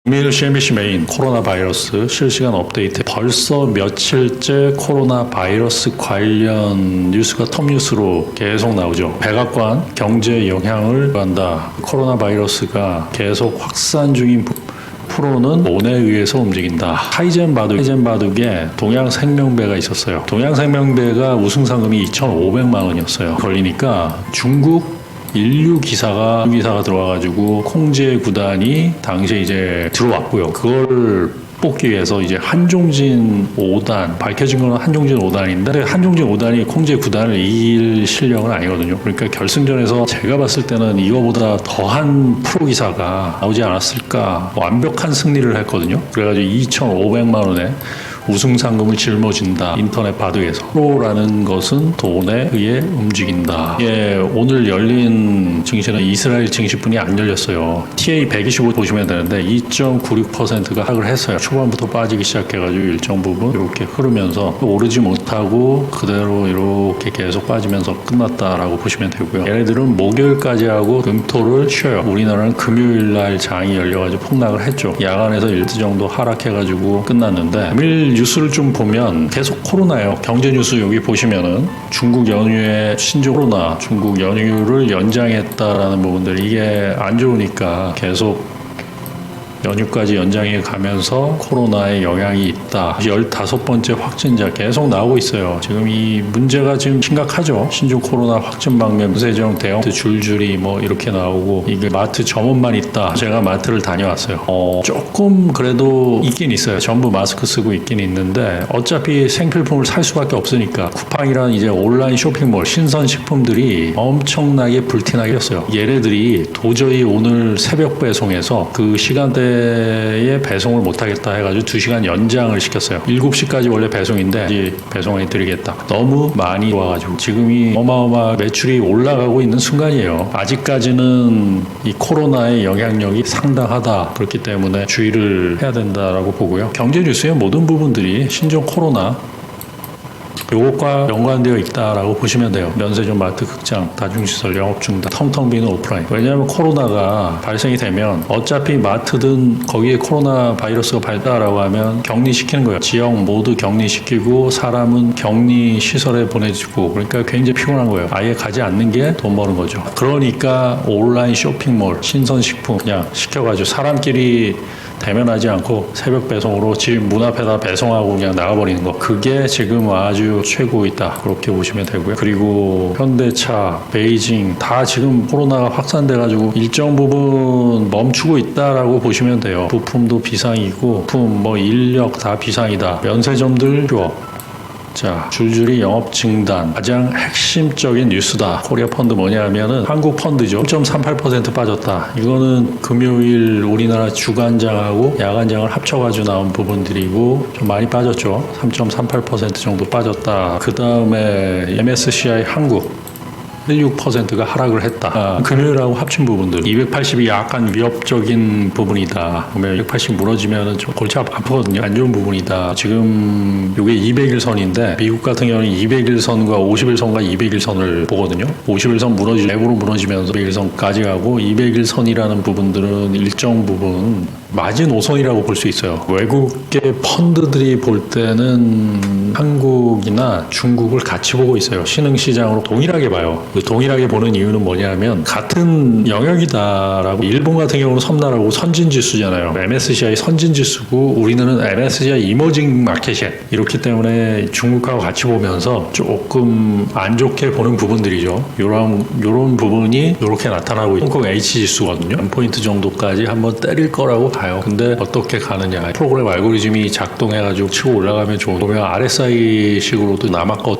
금일 CNBC 메인 코로나 바이러스 실시간 업데이트. 벌써 며칠째 코로나 바이러스 관련 뉴스가 톱 뉴스로 계속 나오죠. 백악관 경제 영향을 한다. 코로나 바이러스가 계속 확산 중인 프로는 돈에 의해서 움직인다. 카이젠 바둑에 동양생명배가 있었어요. 동양생명배가 우승 상금이 2,500만 원이었어요. 걸리니까 중국 인류 기사가 들어와가지고 콩제 구단이 당시에 이제 들어왔고요. 그걸 뽑기 위해서 이제 한종진 5단, 밝혀진 거는 한종진 5단인데 한종진 5단이 콩제 구단을 이길 실력은 아니거든요. 그러니까 결승전에서 제가 봤을 때는 이거보다 더한 프로 기사가 나오지 않았을까. 완벽한 승리를 했거든요. 그래가지고 2,500만 원에 우승 상금을 짊어진다. 인터넷 바둑에서. 프로라는 것은 돈에 의해 움직인다. 이게 오늘 열린 증시는 이스라엘 증시뿐이 안 열렸어요. TA125 보시면 되는데 2.96%가 하락을 했어요. 초반부터 빠지기 시작해가지고 일정 부분 이렇게 흐르면서 오르지 못하고 그대로 이렇게 계속 빠지면서 끝났다라고 보시면 되고요. 얘네들은 목요일까지 하고 금토를 쉬어요. 우리나라는 금요일 날 장이 열려가지고 폭락을 했죠. 야간에서 1트 정도 하락해가지고 끝났는데 금일 뉴스를 좀 보면 계속 코로나예요. 경제 뉴스 여기 보시면은 중국 연휴에 신종 코로나, 중국 연휴를 연장했다라는 부분들 이게 안 좋으니까 계속 연휴까지 연장해 가면서 코로나의 영향이 있다. 15번째 확진자 계속 나오고 있어요. 지금 이 문제가 지금 심각하죠. 신종 코로나 확진 방면, 무세정 대형 줄줄이 뭐 이렇게 나오고 이게 마트 점원만 있다. 제가 마트를 다녀왔어요. 조금 그래도 있긴 있어요. 전부 마스크 쓰고 있긴 있는데 어차피 생필품을 살 수밖에 없으니까 쿠팡이란 이제 온라인 쇼핑몰 신선식품들이 엄청나게 불티나게 했어요. 얘네들이 도저히 오늘 새벽 배송해서 그 시간대 에 배송을 못하겠다 해가지고 2시간 연장을 시켰어요. 7시까지 원래 배송인데 배송해 드리겠다. 너무 많이 와가지고 지금이 어마어마 매출이 올라가고 있는 순간이에요. 아직까지는 이 코로나의 영향력이 상당하다. 그렇기 때문에 주의를 해야 된다라고 보고요. 경제 뉴스의 모든 부분들이 신종 코로나 요것과 연관되어 있다라고 보시면 돼요. 면세점, 마트, 극장, 다중시설, 영업 중단, 텅텅 비는 오프라인. 왜냐하면 코로나가 발생이 되면 어차피 마트든 거기에 코로나 바이러스가 발달하라고 하면 격리시키는 거예요. 지역 모두 격리시키고 사람은 격리 시설에 보내주고 그러니까 굉장히 피곤한 거예요. 아예 가지 않는 게 돈 버는 거죠. 그러니까 온라인 쇼핑몰, 신선식품 그냥 시켜가지고 사람끼리 대면하지 않고 새벽 배송으로 집 문 앞에다 배송하고 그냥 나가버리는 거. 그게 지금 아주 최고이다. 그렇게 보시면 되고요. 그리고 현대차, 베이징 다 지금 코로나가 확산돼가지고 일정 부분 멈추고 있다라고 보시면 돼요. 부품도 비상이고 부품 뭐 인력 다 비상이다. 면세점들 휴업. 자, 줄줄이 영업 증단. 가장 핵심적인 뉴스다. 코리아 펀드 뭐냐 하면은 한국 펀드죠. 3.38% 빠졌다. 이거는 금요일 우리나라 주간장하고 야간장을 합쳐가지고 나온 부분들이고 좀 많이 빠졌죠. 3.38% 정도 빠졌다. 그 다음에 MSCI 한국 16%가 하락을 했다. 금요일하고 합친 부분들 280이 약간 위협적인 부분이다. 보면 280 무너지면 좀 골치 아프거든요. 안 좋은 부분이다. 지금 이게 200일선인데 미국 같은 경우는 200일선과 50일선과 200일선을 보거든요. 50일선 랩으로 무너지면서 200일선까지 가고 200일선이라는 부분들은 일정 부분 마지노선이라고 볼 수 있어요. 외국계 펀드들이 볼 때는 한국이나 중국을 같이 보고 있어요. 신흥시장으로 동일하게 봐요. 그 동일하게 보는 이유는 뭐냐면 같은 영역이다라고. 일본 같은 경우는 섬나라고 선진지수잖아요. MSCI 선진지수고 우리는 MSCI 이머징 마켓이야. 이렇기 때문에 중국하고 같이 보면서 조금 안 좋게 보는 부분들이죠. 요런 부분이 이렇게 나타나고 있고 홍콩 H지수거든요. 1포인트 정도까지 한번 때릴 거라고 봐요. 근데 어떻게 가느냐. 프로그램 알고리즘이 작동해가지고 치고 올라가면 좋은. 보면 RSI 식으로도 남았것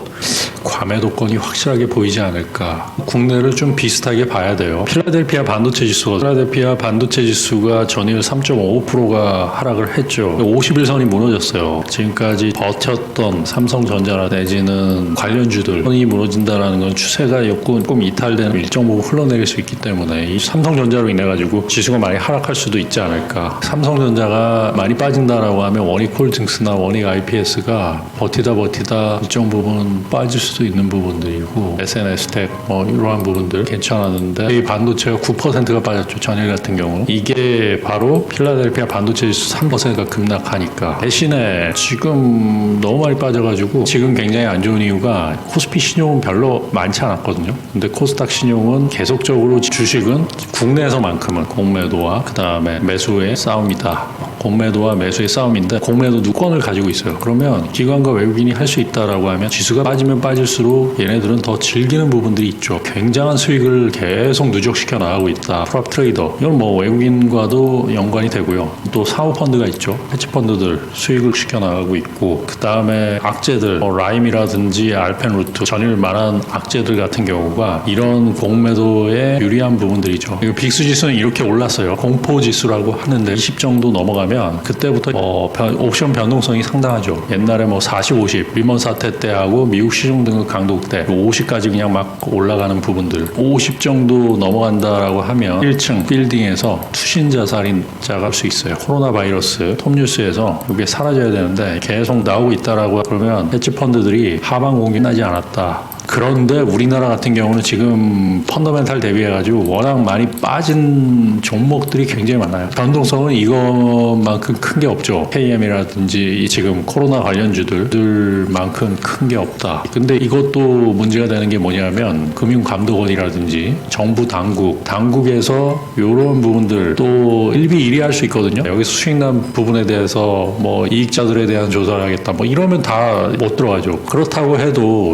과매도권이 확실하게 보이지 않을까. 국내를 좀 비슷하게 봐야 돼요. 필라델피아 반도체 지수가 전일 3.55%가 하락을 했죠. 51선이 무너졌어요. 지금까지 버텼던 삼성전자나 내지는 관련주들 선이 무너진다라는 건 추세가 조금 이탈되는 일정 부분 흘러내릴 수 있기 때문에 이 삼성전자로 인해 가지고 지수가 많이 하락할 수도 있지 않을까. 삼성전자가 많이 빠진다라고 하면 원익 홀딩스나 원익 IPS가 버티다 일정 부분 빠질 수 수 있는 부분들이고 SNS 텍 뭐 이러한 부분들 괜찮았는데 이 반도체가 9%가 빠졌죠. 전일 같은 경우 이게 바로 필라델피아 반도체 지수 3%가 급락하니까 대신에 지금 너무 많이 빠져가지고 지금 굉장히 안 좋은 이유가 코스피 신용은 별로 많지 않았거든요. 근데 코스닥 신용은 계속적으로 주식은 국내에서만큼은 공매도와 그 다음에 매수의 싸움이다. 공매도와 매수의 싸움인데 공매도 누권을 가지고 있어요. 그러면 기관과 외국인이 할 수 있다라고 하면 지수가 빠지면 빠질수록 얘네들은 더 즐기는 부분들이 있죠. 굉장한 수익을 계속 누적시켜 나가고 있다. 프랍 트레이더 이건 뭐 외국인과도 연관이 되고요. 또 사모펀드가 있죠. 헤지펀드들 수익을 시켜 나가고 있고 그 다음에 악재들 라임이라든지 알펜루트 전일 만한 악재들 같은 경우가 이런 공매도에 유리한 부분들이죠. 빅스 지수는 이렇게 올랐어요. 공포 지수라고 하는데 20 정도 넘어가면 그때부터 옵션 변동성이 상당하죠. 옛날에 뭐 40, 50 리먼 사태 때 하고 미국 시중 등급 강독 때 50까지 그냥 막 올라가는 부분들 50 정도 넘어간다라고 하면 1층 빌딩에서 투신자 살인자가 할 수 있어요. 코로나 바이러스 톱뉴스에서 이게 사라져야 되는데 계속 나오고 있다라고 그러면 헤지펀드들이 하방 공격하지 않았다. 그런데 우리나라 같은 경우는 지금 펀더멘탈 대비해가지고 워낙 많이 빠진 종목들이 굉장히 많아요. 변동성은 이것만큼 큰 게 없죠. KM이라든지 지금 코로나 관련주들만큼 큰 게 없다. 근데 이것도 문제가 되는 게 뭐냐면 금융감독원이라든지 정부 당국에서 이런 부분들 또 일비일비할 수 있거든요. 여기서 수익난 부분에 대해서 뭐 이익자들에 대한 조사를 하겠다. 뭐 이러면 다 못 들어가죠. 그렇다고 해도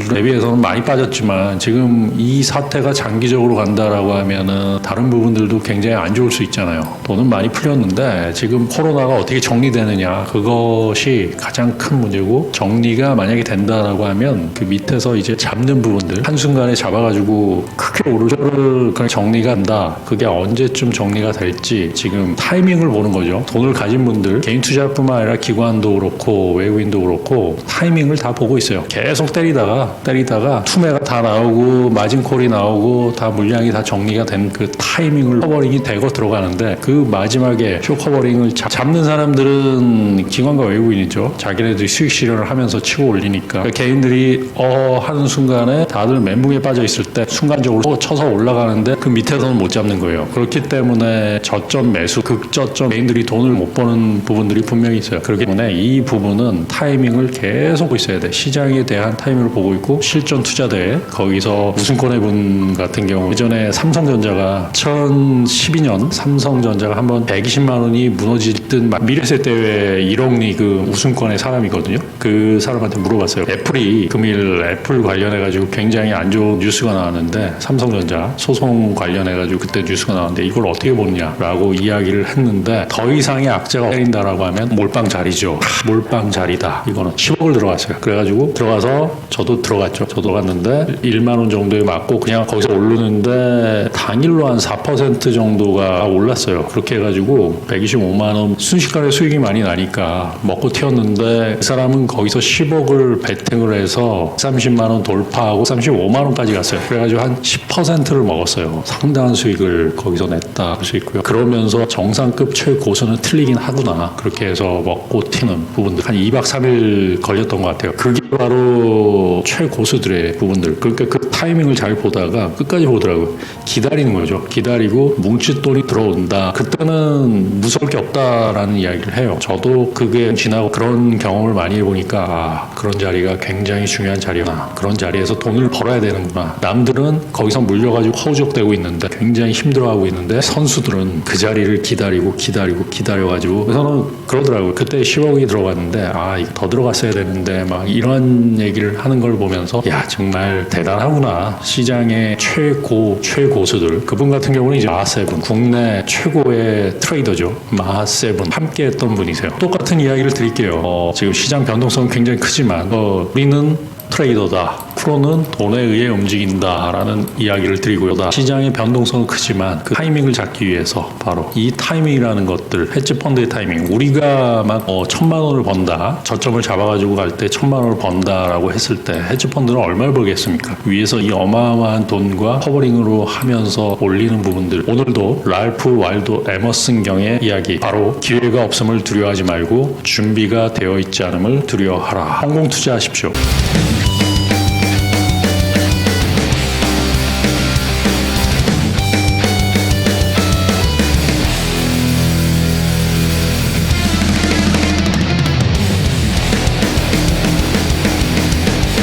대비해서는 많이 빠졌지만 지금 이 사태가 장기적으로 간다라고 하면은 다른 부분들도 굉장히 안 좋을 수 있잖아요. 돈은 많이 풀렸는데 지금 코로나가 어떻게 정리되느냐 그것이 가장 큰 문제고 정리가 만약에 된다라고 하면 그 밑에서 이제 잡는 부분들 한순간에 잡아가지고 크게 오르를 그냥 정리가 한다. 그게 언제쯤 정리가 될지 지금 타이밍을 보는 거죠. 돈을 가진 분들 개인 투자뿐만 아니라 기관도 그렇고 외국인도 그렇고 타이밍을 다 보고 있어요. 계속 때리다가 투매가 다 나오고 마진콜이 나오고 다 물량이 다 정리가 된 그 타이밍을 커버링이 되고 들어가는데 그 마지막에 쇼커버링을 잡는 사람들은 기관과 외국인이죠. 자기네들이 수익 실현을 하면서 치고 올리니까 개인들이 하는 순간에 다들 멘붕에 빠져 있을 때 순간적으로 쳐서 올라가는데 그 밑에서는 못 잡는 거예요. 그렇기 때문에 저점 매수 극저점 개인들이 돈을 못 버는 부분들이 분명히 있어요. 그렇기 때문에 이 부분은 타이밍을 계속 보고 있어야 돼. 시장에 대한 타이밍을 보고 있고 실전 투자대 거기서 우승권의 분 같은 경우 예전에 삼성전자가 2012년 삼성전자가 한번 120만 원이 무너질 듯 미래세 대회 1억리 그 우승권의 사람이거든요. 그 사람한테 물어봤어요. 애플이 금일 애플 관련해가지고 굉장히 안 좋은 뉴스가 나왔는데 삼성전자 소송 관련해가지고 그때 뉴스가 나왔는데 이걸 어떻게 보느냐라고 이야기를 했는데 더 이상의 악재가 때린다라고 하면 몰빵 자리죠. 몰빵 자리다. 이거는 10억을 들어갔어요. 그래가지고 들어가서 저도 들어갔죠. 저도 갔는데 1만 원 정도에 맞고 그냥 거기서 오르는데 당일로 한 4% 정도가 올랐어요. 그렇게 해가지고 125만 원 순식간에 수익이 많이 나니까 먹고 튀었는데 그 사람은 거기서 10억을 베팅을 해서 30만 원 돌파하고 35만 원까지 갔어요. 그래가지고 한 10%를 먹었어요. 상당한 수익을 거기서 냈다 할 수 있고요. 그러면서 정상급 최고수는 틀리긴 하구나. 그렇게 해서 먹고 튀는 부분들 한 2박 3일 걸렸던 것 같아요. 그게 바로 최고수들의 부분들. 그러니까 그 타이밍을 잘 보다가 끝까지 보더라고요. 기다리는 거죠. 기다리고 뭉칫돈이 들어온다. 그때는 무서울 게 없다라는 이야기를 해요. 저도 그게 지나고 그런 경험을 많이 해보니까 그런 자리가 굉장히 중요한 자리구나. 그런 자리에서 돈을 벌어야 되는구나. 남들은 거기서 물려가지고 허우적대고 있는데 굉장히 힘들어하고 있는데 선수들은 그 자리를 기다려가지고 그래서는 그러더라고요. 그때 10억이 들어갔는데 이거 더 들어갔어야 되는데 막 이런 얘기를 하는 걸 보면서 야 정말 대단하구나. 시장의 최고수들 그분 같은 경우는 이제 마하세븐 국내 최고의 트레이더죠. 마하세븐 함께 했던 분이세요. 똑같은 이야기를 드릴게요. 지금 시장 변동성은 굉장히 크지만 우리는 트레이더다. 프로는 돈에 의해 움직인다라는 이야기를 드리고요. 시장의 변동성은 크지만 그 타이밍을 잡기 위해서 바로 이 타이밍이라는 것들 헤지펀드의 타이밍 우리가 막 1,000만 원을 번다. 저점을 잡아가지고 갈 때 1,000만 원을 번다라고 했을 때 헤지펀드는 얼마를 벌겠습니까? 위에서 이 어마어마한 돈과 커버링으로 하면서 올리는 부분들 오늘도 랄프 왈도 에머슨 경의 이야기 바로 기회가 없음을 두려워하지 말고 준비가 되어 있지 않음을 두려워하라. 성공 투자하십시오.